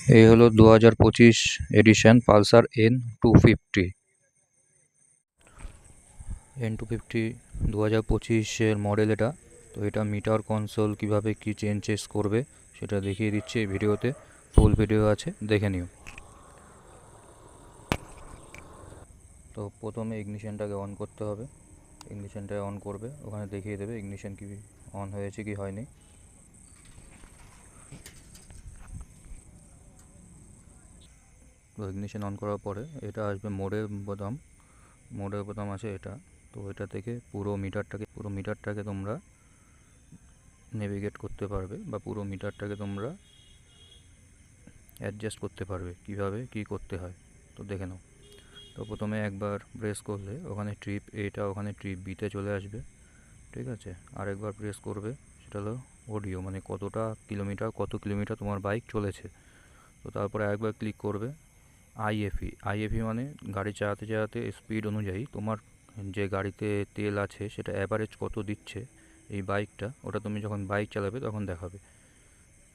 এই হলো 2025 addition Pulsar N250। N250 2025-এর model এটা। তো এটা মিটার কনসোল কিভাবে কি চেঞ্জেস করবে সেটা দেখিয়ে দিচ্ছি এই ভিডিওতে। ফুল ভিডিও আছে, দেখে নিও। তো প্রথমে ইগনিশনটাকে অন করতে হবে। ইগনিশনটা অন করবে, ওখানে দেখিয়ে দেবে ইগনিশন কি অন হয়েছে কি হয়নি। তো ইগনিশন অন করার পরে এটা আসবে মোডের বোতাম আছে এটা। তো এটা থেকে পুরো মিটারটাকে তোমরা নেভিগেট করতে পারবে বা পুরো মিটারটাকে তোমরা অ্যাডজাস্ট করতে পারবে কিভাবে কি করতে হয়। তো দেখে নাও। তো প্রথমে একবার প্রেস করলে ওখানে ট্রিপ এটা, ওখানে ট্রিপ বিতে চলে আসবে, ঠিক আছে। আরেকবার প্রেস করবে, সেটা হলো অডিও, মানে কত কিলোমিটার তোমার বাইক চলেছে। তো তারপরে একবার ক্লিক করবে আইএফই মানে গাড়ি চালাতে চালাতে স্পিড অনুযায়ী তোমার যে গাড়িতে তেল আছে সেটা অ্যাভারেজ কত দিচ্ছে এই বাইকটা, ওটা তুমি যখন বাইক চালাবে তখন দেখাবে।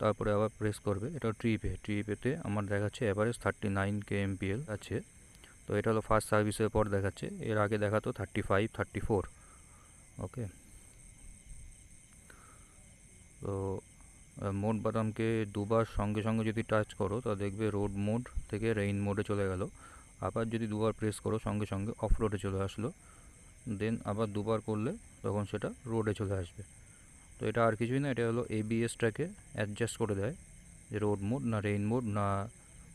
তারপরে আবার প্রেস করবে, এটা ট্রিপেতে আমার দেখাচ্ছে অ্যাভারেজ 39 kmpl আছে। তো এটা হলো ফার্স্ট সার্ভিসের পর দেখাচ্ছে, এর আগে দেখাতো 35 34। ওকে। তো মোড বাদামকে দুবার সঙ্গে সঙ্গে যদি টাচ করো তো দেখবে রোড মোড থেকে রেইন মোডে চলে গেল। আবার যদি দুবার প্রেস করো সঙ্গে সঙ্গে অফ রোডে চলে আসলো। দেন আবার দুবার করলে তখন সেটা রোডে চলে আসবে। তো এটা আর কিছুই না, এটা হলো এবিএসটাকে অ্যাডজাস্ট করে দেয় যে রোড মোড না রেইন মোড না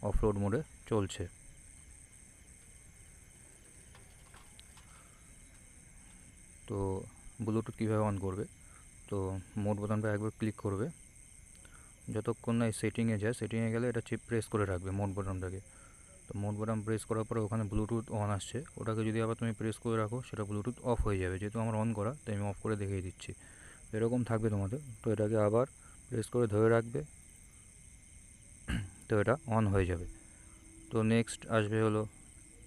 অফ রোড মোডে চলছে। তো ব্লুটুথ কীভাবে অন করবে, তো মোড বোতামটা একবার ক্লিক করবে, যতক্ষণ না সেটিংয়ে যায়, সেটিংয়ে গেলে এটা চিপ প্রেস করে রাখবে মোড বোতামটাকে। তো মোড বোতাম প্রেস করার পরে ওখানে ব্লুটুথ অন আসছে, ওটাকে যদি আবার তুমি প্রেস করে রাখো সেটা ব্লুটুথ অফ হয়ে যাবে। যেহেতু আমার অন করা তাই আমি অফ করে দেখিয়ে দিচ্ছি। এরকম থাকবে তোমাদের। তো এটাকে আবার প্রেস করে ধরে রাখবে, তো এটা অন হয়ে যাবে। তো নেক্সট আসবে হলো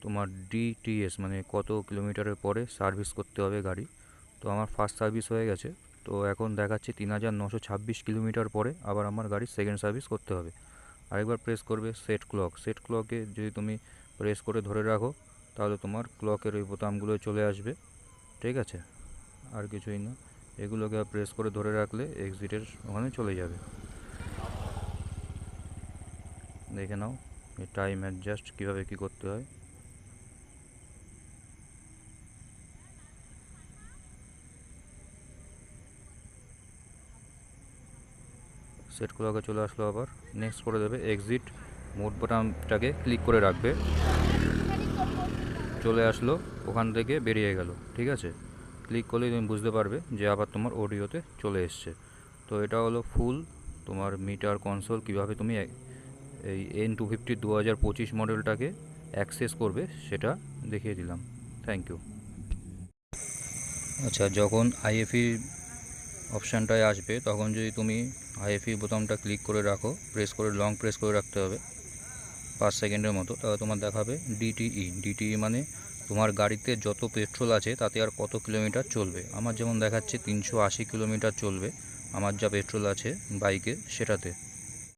তোমার ডিটিএস, মানে কত কিলোমিটারের পরে সার্ভিস করতে হবে গাড়ি। তো আমার ফার্স্ট সার্ভিস হয়ে গেছে, তো এখন দেখাচ্ছে 3926 কিলোমিটার পরে আবার আমার গাড়ির সেকেন্ড সার্ভিস করতে হবে। আরেকবার প্রেস করবে সেট ক্লকে যদি তুমি প্রেস করে ধরে রাখো তাহলে তোমার ক্লকের ওই বোতামগুলো চলে আসবে, ঠিক আছে। আর কিছুই না, এগুলোকে প্রেস করে ধরে রাখলে এক্সিটের ওখানে চলে যাবে। দেখে নাও এই টাইম অ্যাডজাস্ট কীভাবে কী করতে হয়। সেট ক্লকে চলে আসলো, আবার নেক্সট করে দেবে এক্সিট। মোড বাটনটাকে ক্লিক করে রাখবে, চলে আসলো, ওখান থেকে বেরিয়ে গেল, ঠিক আছে। ক্লিক করলেই তুমি বুঝতে পারবে যে আবার তোমার অডিওতে চলে এসছে। তো এটা হলো ফুল তোমার মিটার কনসোল কীভাবে তুমি এই N250 2025 মডেলটাকে অ্যাক্সেস করবে সেটা দেখিয়ে দিলাম। Thank you. আচ্ছা, যখন আইএফই অপশানটায় আসবে তখন যদি তুমি আইএফই বোতামটা ক্লিক করে রাখো, লং প্রেস করে রাখতে হবে 5 সেকেন্ডের মতো, তাহলে তোমার দেখাবে ডিটিই মানে তোমার গাড়িতে যত পেট্রোল আছে তাতে আর কত কিলোমিটার চলবে। আমার যেমন দেখাচ্ছে 380 কিলোমিটার চলবে আমার যা পেট্রোল আছে বাইকে সেটাতে।